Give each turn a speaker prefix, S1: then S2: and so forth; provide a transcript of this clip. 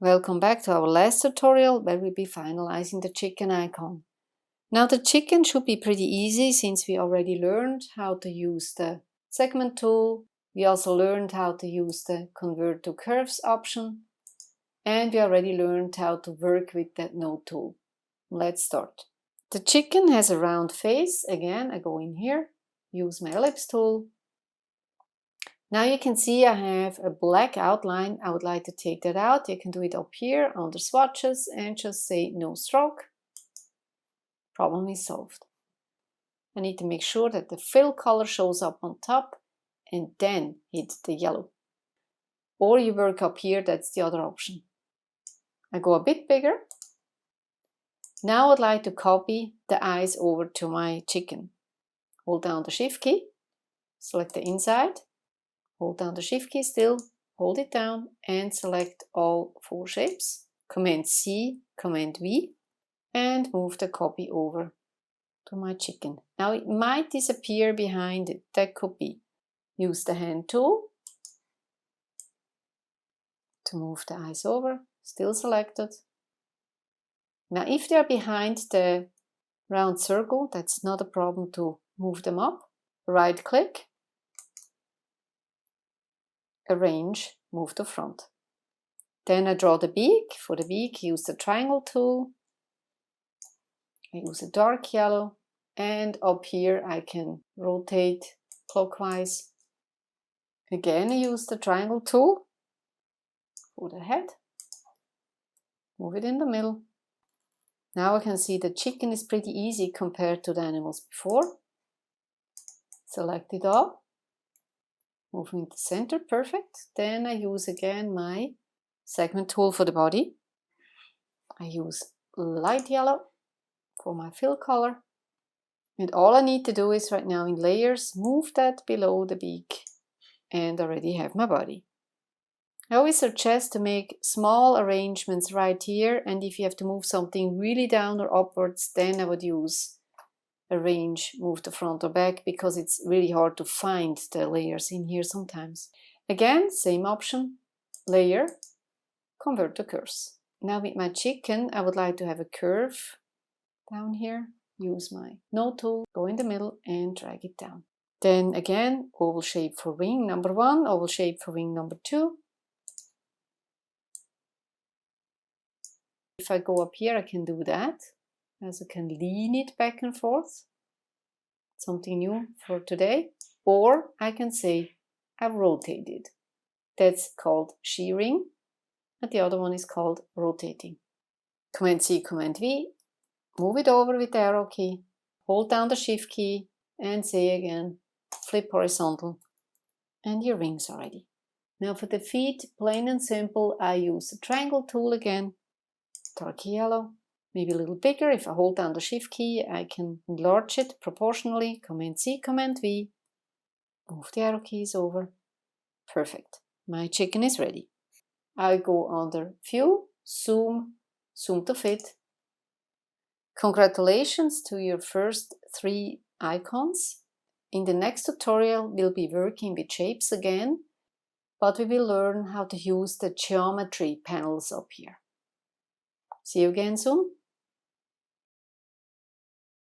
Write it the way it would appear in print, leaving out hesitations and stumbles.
S1: Welcome back to our last tutorial where we'll be finalizing the chicken icon. Now the chicken should be pretty easy since we already learned how to use the segment tool. We also learned how to use the convert to curves option. And we already learned how to work with that node tool. Let's start. The chicken has a round face. Again, I go in here, use my ellipse tool. Now you can see I have a black outline. I would like to take that out. You can do it up here under swatches and just say no stroke. Problem is solved. I need to make sure that the fill color shows up on top and then hit the yellow. Or you work up here, that's the other option. I go a bit bigger. Now I'd like to copy the eyes over to my chicken. Hold down the shift key, select the inside. Hold down the shift key still, hold it down and select all 4 shapes. Command C, Command V and move the copy over to my chicken. Now it might disappear behind it, that could be. Use the hand tool to move the eyes over, still selected. Now if they are behind the round circle, that's not a problem to move them up. Right click. Arrange, move to front. Then I draw the beak. For the beak, use the triangle tool. I use a dark yellow. And up here, I can rotate clockwise. Again, I use the triangle tool for the head. Move it in the middle. Now I can see the chicken is pretty easy compared to the animals before. Select it all. Moving to center, perfect. Then I use again my segment tool for the body. I use light yellow for my fill color. And all I need to do is right now in layers, move that below the beak and already have my body. I always suggest to make small arrangements right here, and if you have to move something really down or upwards, then I would use arrange, move to front or back, because it's really hard to find the layers in here sometimes. Again, same option, layer, convert to curves. Now with my chicken, I would like to have a curve down here. Use my node tool, go in the middle and drag it down. Then again, oval shape for wing number 1, oval shape for wing number 2. If I go up here, I can do that. As I can lean it back and forth, something new for today, or I can say I've rotated. That's called shearing, and the other one is called rotating. Command C, Command V, move it over with the arrow key, hold down the shift key, and say again, flip horizontal, and your wings are ready. Now for the feet, plain and simple, I use the triangle tool again, dark yellow. Maybe a little bigger. If I hold down the shift key, I can enlarge it proportionally. Command C, Command V. Move the arrow keys over. Perfect. My chicken is ready. I go under View, Zoom, Zoom to Fit. Congratulations to your first 3 icons. In the next tutorial, we'll be working with shapes again, but we will learn how to use the geometry panels up here. See you again soon.